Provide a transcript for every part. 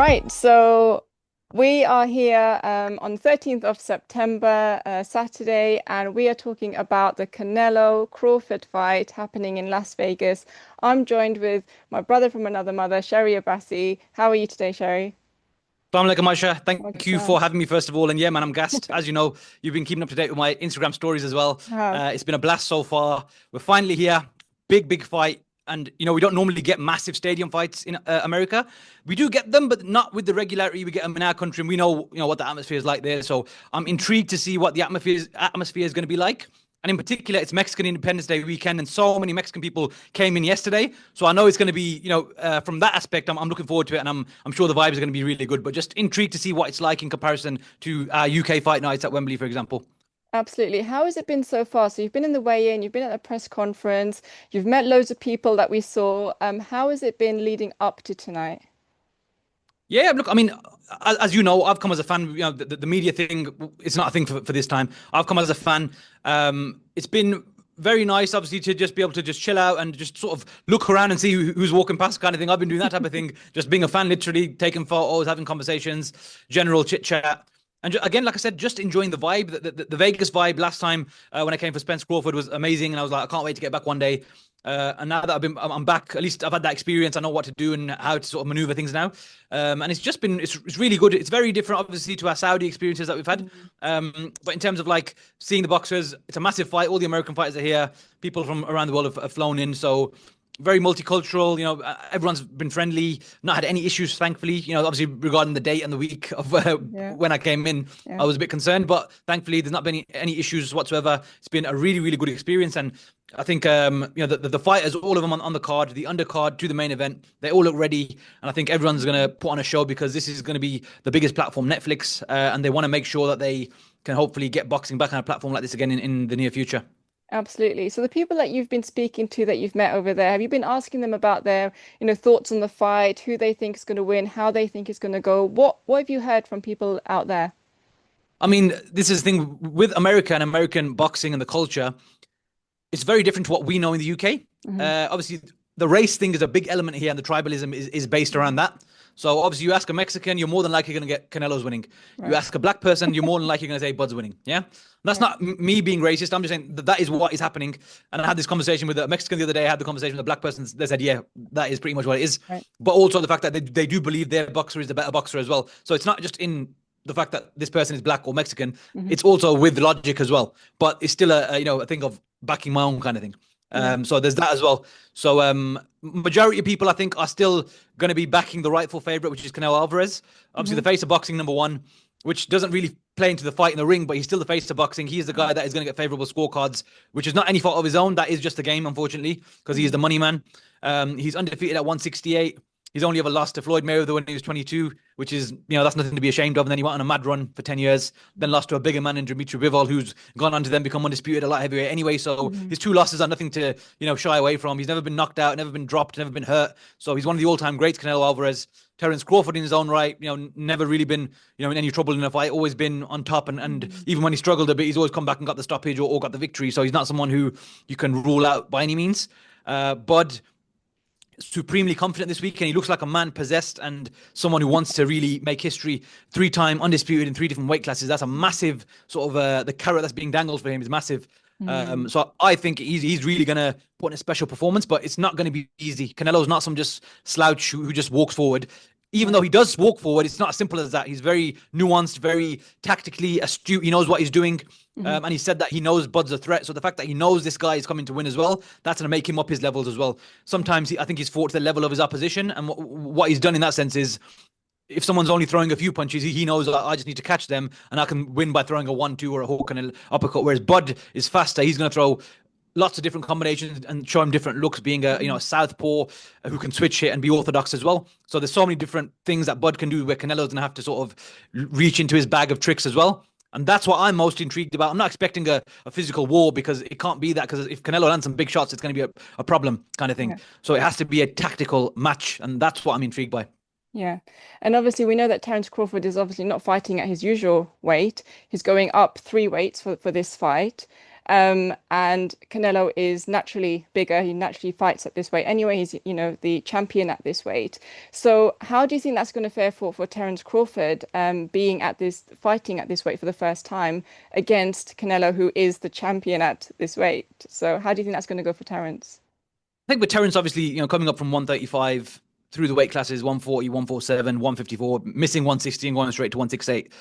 Right, so we are here on the 13th of September, Saturday, and we are talking about the Canelo Crawford fight happening in Las Vegas. I'm joined with my brother from another mother, Sherry Abbasi. How are you today, Sherry? Assalamu alaikum, Aisha. Thank you Welcome. for having me, first of all. And yeah, man, I'm gassed. As you know, you've been keeping up to date with my Instagram stories as well. Have. It's been a blast so far. We're finally here. Big fight. And, we don't normally get massive stadium fights in America. We do get them, but not with the regularity we get them in our country. And we know, what the atmosphere is like there. So I'm intrigued to see what the atmosphere is going to be like. And in particular, it's Mexican Independence Day weekend, and so many Mexican people came in yesterday. So I know it's going to be, from that aspect, I'm looking forward to it, and I'm sure the vibes are going to be really good. But just intrigued to see what it's like in comparison to UK fight nights at Wembley, for example. Absolutely. How has it been so far? So you've been in the weigh-in, you've been at the press conference, you've met loads of people that we saw. How has it been leading up to tonight? Yeah, look, I mean, as you know, I've come as a fan. The media thing, it's not a thing for this time. I've come as a fan. It's been very nice, obviously, to just be able to just chill out and just sort of look around and see who's walking past, kind of thing. I've been doing that type of thing, just being a fan, literally taking photos, having conversations, general chit chat. And again, like I said, just enjoying the vibe. The Vegas vibe last time when I came for Spence Crawford was amazing, and I was like, I can't wait to get back one day. And now that I'm back, at least I've had that experience. I know what to do and how to sort of maneuver things now. And it's just been, it's really good. It's very different, obviously, to our Saudi experiences that we've had. But in terms of like seeing the boxers, it's a massive fight. All the American fighters are here. People from around the world have flown in. So very multicultural, everyone's been friendly, not had any issues, thankfully. Obviously regarding the date and the week of when I came in, Yeah. I was a bit concerned, but thankfully there's not been any issues whatsoever. It's been a really good experience. And I think, the fighters, all of them on the card, the undercard to the main event, they all look ready. And I think everyone's going to put on a show because this is going to be the biggest platform, Netflix. And they want to make sure that they can hopefully get boxing back on a platform like this again in the near future. Absolutely. So the people that you've been speaking to that you've met over there, have you been asking them about their, thoughts on the fight, who they think is going to win, how they think it's going to go? What have you heard from people out there? I mean, this is the thing with America and American boxing and the culture. It's very different to what we know in the UK. Hmm. Obviously, the race thing is a big element here, and the tribalism is based around that. So obviously, you ask a Mexican, you're more than likely going to get Canelo's winning. You Right. ask a black person, you're more than likely going to say Bud's winning. Yeah, that's Yeah. not me being racist. I'm just saying that is what is happening. And I had this conversation with a Mexican the other day. I had the conversation with a black person. They said, yeah, that is pretty much what it is. Right. But also the fact that they do believe their boxer is the better boxer as well. So it's not just in the fact that this person is black or Mexican. Hmm. It's also with logic as well. But it's still a thing of backing my own kind of thing. Yeah. So there's that as well. So majority of people, I think, are still going to be backing the rightful favorite, which is Canelo Alvarez. Obviously, Hmm. the face of boxing, number one, which doesn't really play into the fight in the ring, but he's still the face of boxing. He's the guy that is going to get favorable scorecards, which is not any fault of his own. That is just the game, unfortunately, because he is the money man. He's undefeated at 168. He's only ever lost to Floyd Mayweather when he was 22, which is, that's nothing to be ashamed of. And then he went on a mad run for 10 years, then lost to a bigger man in Dmitry Bivol, who's gone on to then become undisputed at light heavyweight anyway. So Hmm. his two losses are nothing to, shy away from. He's never been knocked out, never been dropped, never been hurt. So he's one of the all-time greats, Canelo Alvarez. Terence Crawford in his own right, never really been, in any trouble in a fight, always been on top. And even when he struggled a bit, he's always come back and got the stoppage or got the victory. So he's not someone who you can rule out by any means. Bud supremely confident this week, and he looks like a man possessed and someone who wants to really make history. 3-time undisputed in 3 different weight classes. That's a massive sort of the carrot that's being dangled for him is massive. Hmm. So I think he's really going to put in a special performance, but it's not going to be easy. Canelo's not some just slouch who just walks forward. Even though Right. he does walk forward, it's not as simple as that. He's very nuanced, very tactically astute. He knows what he's doing. Hmm. And he said that he knows Bud's a threat. So the fact that he knows this guy is coming to win as well, that's going to make him up his levels as well. Sometimes I think he's fought to the level of his opposition. And what he's done in that sense is if someone's only throwing a few punches, he knows that I just need to catch them and I can win by throwing a 1-2 or a hook and an uppercut. Whereas Bud is faster. He's going to throw lots of different combinations and show him different looks, being a southpaw who can switch it and be orthodox as well. So there's so many different things that Bud can do where Canelo's gonna have to sort of reach into his bag of tricks as well. And that's what I'm most intrigued about. I'm not expecting a physical war because it can't be that, because if Canelo lands some big shots, it's going to be a problem kind of thing. Yeah. So it has to be a tactical match, and that's what I'm intrigued by. Yeah. And obviously we know that Terence Crawford is obviously not fighting at his usual weight. He's going up 3 weights for this fight. And Canelo is naturally bigger. He naturally fights at this weight anyway. He's, the champion at this weight. So how do you think that's going to fare for Terence Crawford, fighting at this weight for the first time against Canelo, who is the champion at this weight? So how do you think that's going to go for Terence? I think with Terence, obviously, coming up from 135 through the weight classes, 140, 147, 154, missing 160 and going straight to 168.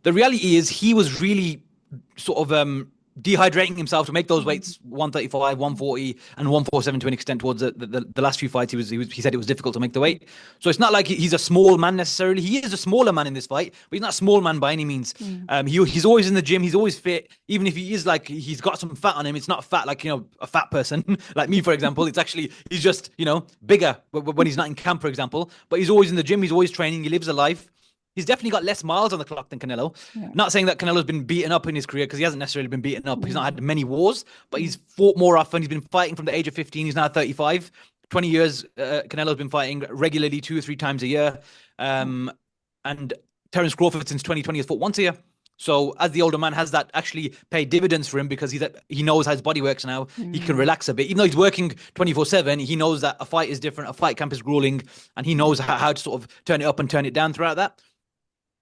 The reality is he was really sort of dehydrating himself to make those weights 135, 140, and 147 to an extent towards the last few fights. He said it was difficult to make the weight. So it's not like he's a small man necessarily. He is a smaller man in this fight, but he's not a small man by any means. He's always in the gym. He's always fit. Even if he is like, he's got some fat on him, it's not fat like, a fat person like me, for example. It's actually, he's just, bigger when he's not in camp, for example. But he's always in the gym. He's always training. He lives a life. He's definitely got less miles on the clock than Canelo. Yeah. Not saying that Canelo's been beaten up in his career, because he hasn't necessarily been beaten up. He's not had many wars, but he's fought more often. He's been fighting from the age of 15. He's now 35. 20 years, Canelo's been fighting regularly 2 or 3 times a year. And Terence Crawford since 2020 has fought once a year. So as the older man, has that actually paid dividends for him, because he knows how his body works now. He can relax a bit. Even though he's working 24/7, he knows that a fight is different. A fight camp is grueling, and he knows how to sort of turn it up and turn it down throughout that.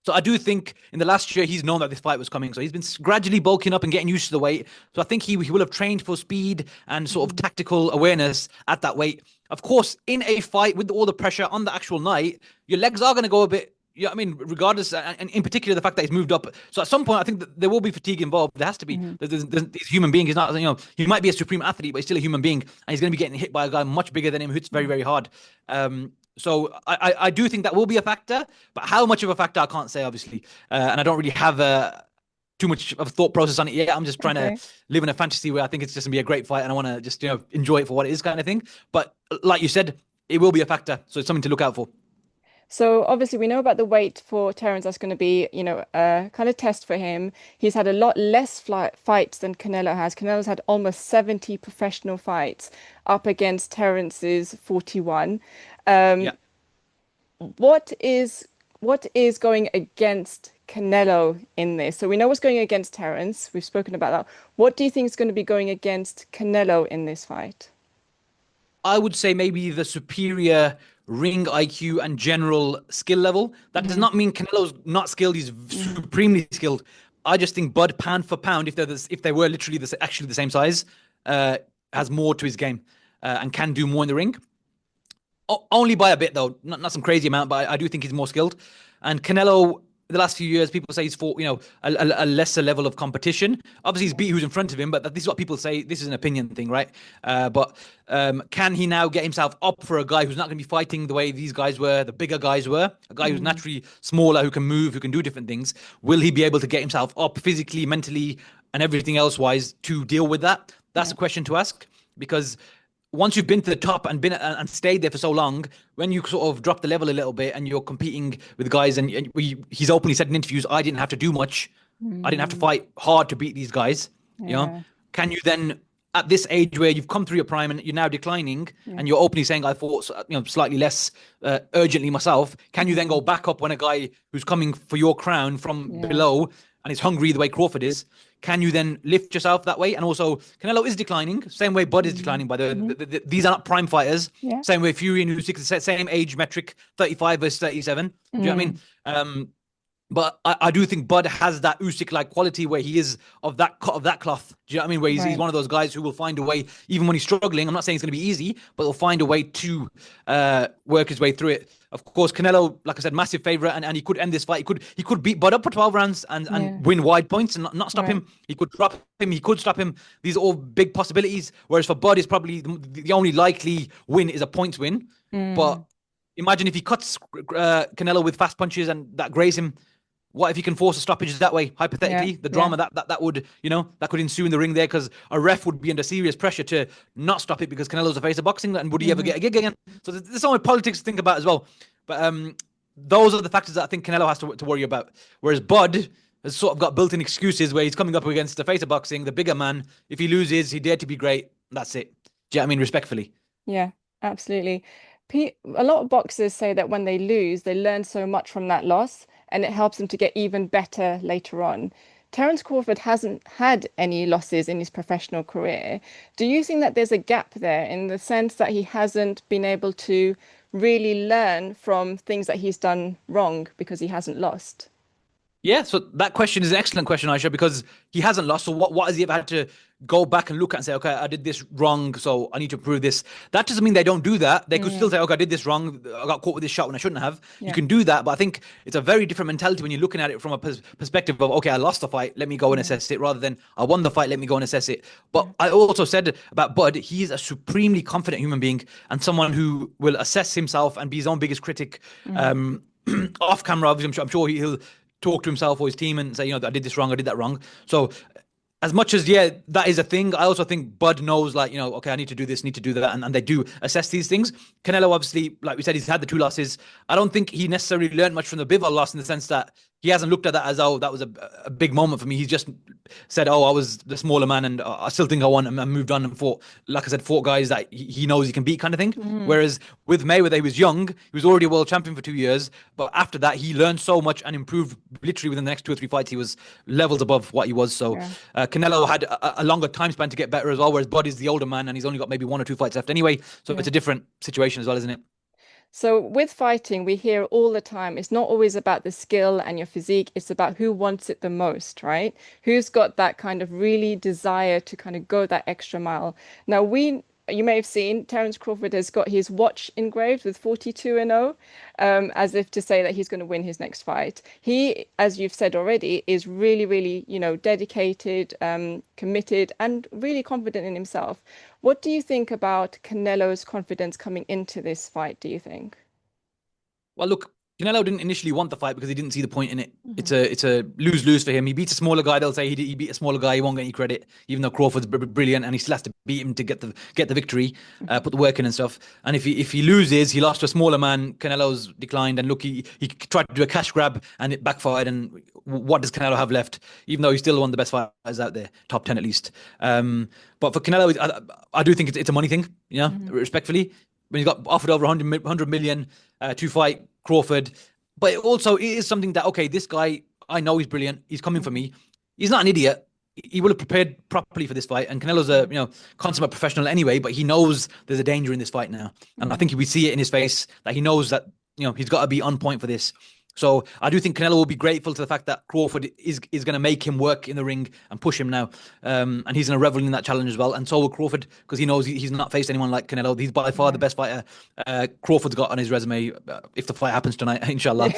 So I do think in the last year, he's known that this fight was coming. So he's been gradually bulking up and getting used to the weight. So I think he will have trained for speed and sort of tactical awareness at that weight. Of course, in a fight with all the pressure on the actual night, your legs are going to go a bit, regardless, and in particular, the fact that he's moved up. So at some point, I think that there will be fatigue involved. There has to be. There's a human being. He's not, he might be a supreme athlete, but he's still a human being. And he's going to be getting hit by a guy much bigger than him who hits very, very hard. So I do think that will be a factor, but how much of a factor I can't say, obviously. And I don't really have too much of a thought process on it yet. I'm just trying to live in a fantasy where I think it's just going to be a great fight and I want to just, enjoy it for what it is, kind of thing. But like you said, it will be a factor. So it's something to look out for. So obviously we know about the weight for Terence. That's going to be, a kind of test for him. He's had a lot less fights than Canelo has. Canelo's had almost 70 professional fights up against Terence's 41. What is going against Canelo in this? So we know what's going against Terence. We've spoken about that. What do you think is going to be going against Canelo in this fight? I would say maybe the superior ring IQ and general skill level. That does not mean Canelo's not skilled. He's supremely skilled. I just think Bud, pound for pound, if they were literally actually the same size, has more to his game and can do more in the ring. Only by a bit, though, not some crazy amount, but I do think he's more skilled. And Canelo, the last few years, people say he's fought, a lesser level of competition. Obviously, he's beat who's in front of him, but this is what people say. This is an opinion thing, right? But can he now get himself up for a guy who's not going to be fighting the way these guys were, the bigger guys were? A guy who's naturally smaller, who can move, who can do different things. Will he be able to get himself up physically, mentally, and everything else-wise to deal with that? That's a question to ask, because once you've been to the top and and stayed there for so long, when you sort of drop the level a little bit and you're competing with guys, and he's openly said in interviews, I didn't have to do much. I didn't have to fight hard to beat these guys. Can you then, at this age where you've come through your prime and you're now declining, and you're openly saying I fought slightly less urgently myself, can you then go back up when a guy who's coming for your crown from below and is hungry the way Crawford is? Can you then lift yourself that way? And also, Canelo is declining, same way Bud is declining, by the way. These are not prime fighters. Same way Fury and Usyk, same age metric, 35 versus 37. Do you know what I mean? But I do think Bud has that Usyk-like quality where he is of that cloth. Do you know what I mean? Where he's one of those guys who will find a way, even when he's struggling. I'm not saying it's going to be easy, but he'll find a way to work his way through it. Of course, Canelo, like I said, massive favorite, and he could end this fight. He could beat Bud up for 12 rounds and win wide points and not stop him. He could drop him. He could stop him. These are all big possibilities. Whereas for Bud, it's probably the only likely win is a points win. But imagine if he cuts Canelo with fast punches and that graze him. What if he can force a stoppage that way? Hypothetically, the drama that would, that could ensue in the ring there, because a ref would be under serious pressure to not stop it because Canelo's the face of boxing, and would he ever get a gig again? So there's so much politics to think about as well. But those are the factors that I think Canelo has to worry about. Whereas Bud has sort of got built-in excuses where he's coming up against the face of boxing, the bigger man. If he loses, he dared to be great. That's it. Do you know what I mean? Respectfully. Yeah, absolutely. A lot of boxers say that when they lose, they learn so much from that loss, and it helps them to get even better later on. Terence Crawford hasn't had any losses in his professional career. Do you think that there's a gap there in the sense that he hasn't been able to really learn from things that he's done wrong because he hasn't lost? Yeah, so that question is an excellent question, Aisha, because he hasn't lost. So what has he ever had to go back and look at and say, okay, I did this wrong, so I need to prove this? That doesn't mean they don't do that. They could still say, okay, I did this wrong. I got caught with this shot when I shouldn't have. You Yeah. can do that, but I think it's a very different mentality when you're looking at it from a perspective of, okay, I lost the fight, let me go and assess it, rather than I won the fight, let me go and assess it. But I also said about Bud, he's a supremely confident human being and someone who will assess himself and be his own biggest critic. Off camera, obviously, I'm sure he'll talk to himself or his team and say, I did this wrong, I did that wrong. So as much as, yeah, that is a thing, I also think Bud knows, like, okay, I need to do this, need to do that. And they do assess these things. Canelo, obviously, like we said, he's had the 2 losses. I don't think he necessarily learned much from the Bivol loss in the sense that he hasn't looked at that as, oh, that was a big moment for me. He's just said, oh, I was the smaller man and I still think I won, and moved on and fought, like I said, fought guys that he knows he can beat, kind of thing. Whereas with Mayweather, he was young. He was already a world champion for 2 years. But after that, he learned so much and improved literally within the next 2 or 3 fights. He was levels above what he was. So Canelo had a longer time span to get better as well, whereas Bud is the older man and he's only got maybe 1 or 2 fights left anyway. So it's a different situation as well, isn't it? So with fighting, we hear all the time, it's not always about the skill and your physique, it's about who wants it the most, right? Who's got that kind of really desire to kind of go that extra mile. Now you may have seen Terence Crawford has got his watch engraved with 42-0, as if to say that he's going to win his next fight. He, as you've said already, is really, really, dedicated, committed, and really confident in himself. What do you think about Canelo's confidence coming into this fight, do you think? Well, look, Canelo didn't initially want the fight because he didn't see the point in it. It's a lose-lose for him. He beats a smaller guy. They'll say he beat a smaller guy. He won't get any credit, even though Crawford's brilliant and he still has to beat him to get the victory, put the work in and stuff. And if he loses, he lost to a smaller man. Canelo's declined, and look, he tried to do a cash grab and it backfired. And what does Canelo have left? Even though he's still one of the best fighters out there, top 10 at least. But for Canelo, I do think it's a money thing. Respectfully, when he's got offered over 100 million to fight Crawford, but it is something that, okay, this guy, I know he's brilliant. He's coming for me. He's not an idiot. He will have prepared properly for this fight. And Canelo's a consummate professional anyway, but he knows there's a danger in this fight now. And I think we see it in his face that he knows that he's got to be on point for this. So I do think Canelo will be grateful to the fact that Crawford is going to make him work in the ring and push him now. And he's going to revel in that challenge as well. And so will Crawford, because he knows he's not faced anyone like Canelo. He's by far the best fighter Crawford's got on his resume, if the fight happens tonight, inshallah.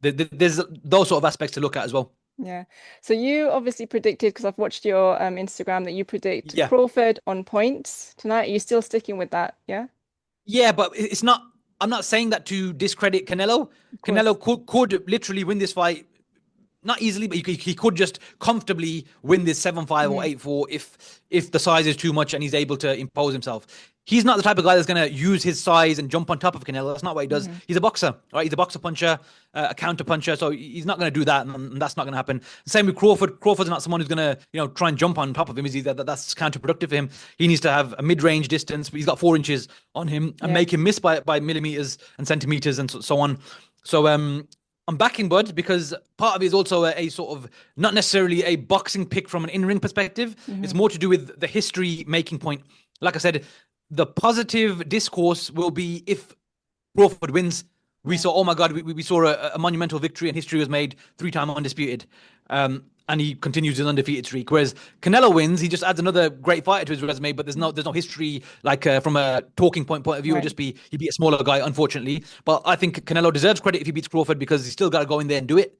There's those sort of aspects to look at as well. Yeah. So you obviously predicted, because I've watched your Instagram, that you predict Yeah. Crawford on points tonight. Are you still sticking with that? Yeah. Yeah, but it's not. I'm not saying that to discredit Canelo. Canelo could literally win this fight, not easily, but he could just comfortably win this 7-5 or 8-4 if the size is too much and he's able to impose himself. He's not the type of guy that's going to use his size and jump on top of Canelo. That's not what he does. He's a boxer, right? He's a boxer puncher, a counter puncher. So he's not going to do that, and that's not going to happen. Same with Crawford. Crawford's not someone who's going to, try and jump on top of him. That's counterproductive for him. He needs to have a mid-range distance, but he's got 4 inches on him and make him miss by millimeters and centimeters and so on. So I'm backing Bud because part of it is also a sort of not necessarily a boxing pick from an in-ring perspective. It's more to do with the history making point. Like I said, the positive discourse will be if Crawford wins. We saw, oh my God, we saw a monumental victory and history was made, 3-time undisputed. And he continues his undefeated streak. Whereas Canelo wins, he just adds another great fighter to his resume, but there's no history like from a talking point of view. It would just be he beat a smaller guy, unfortunately. But I think Canelo deserves credit if he beats Crawford because he's still got to go in there and do it.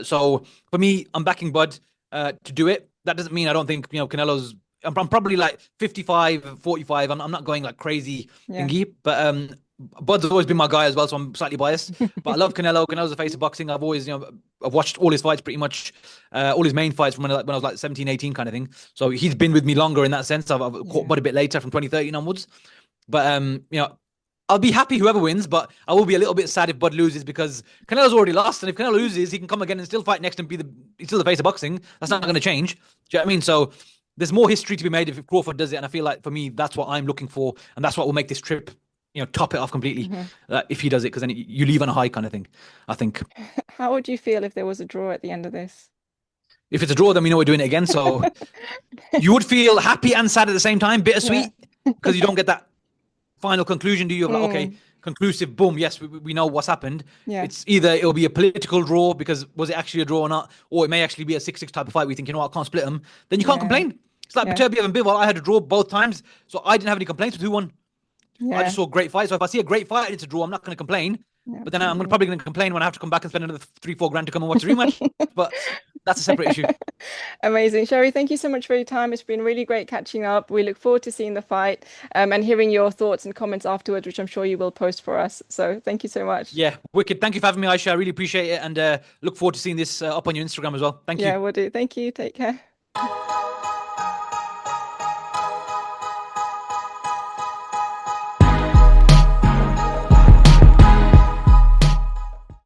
So for me, I'm backing Bud to do it. That doesn't mean I don't think Canelo's. I'm probably like 55, 45. I'm not going like crazy thingy, but Bud's always been my guy as well, so I'm slightly biased. But I love Canelo. Canelo's the face of boxing. I've always, I've watched all his fights pretty much, all his main fights from when I was like 17, 18 kind of thing. So he's been with me longer in that sense. I've caught Bud a bit later from 2013 onwards. But, I'll be happy whoever wins, but I will be a little bit sad if Bud loses because Canelo's already lost. And if Canelo loses, he can come again and still fight next and he's still the face of boxing. That's not going to change. Do you know what I mean? So there's more history to be made if Crawford does it. And I feel like for me, that's what I'm looking for. And that's what will make this trip top it off completely if he does it, because then you leave on a high kind of thing, I think. How would you feel if there was a draw at the end of this? If it's a draw, then we know we're doing it again. So you would feel happy and sad at the same time, Yeah. bittersweet, because you don't get that final conclusion, do you? Of like, okay, Mm. conclusive, boom, yes, we know what's happened. Yeah. It's either it'll be a political draw, because was it actually a draw or not, or it may actually be a 6-6 type of fight. We think, I can't split them. Then you can't Yeah. complain. It's like Yeah. Beterbiev and Bivol. I had a draw both times, so I didn't have any complaints with who won. I Yeah. just saw a great fight. So if I see a great fight and it's a draw, I'm not going to complain. Yeah, But then I'm absolutely. probably going to complain when I have to come back and spend another 3-4 grand to come and watch the rematch. But that's a separate issue. Amazing. Sherry, thank you so much for your time. It's been really great catching up. We look forward to seeing the fight and hearing your thoughts and comments afterwards, which I'm sure you will post for us. So thank you so much. Yeah, wicked. Thank you for having me, Aisha. I really appreciate it, and look forward to seeing this up on your Instagram as well. Thank Yeah, you. we'll do. Thank you. Take care.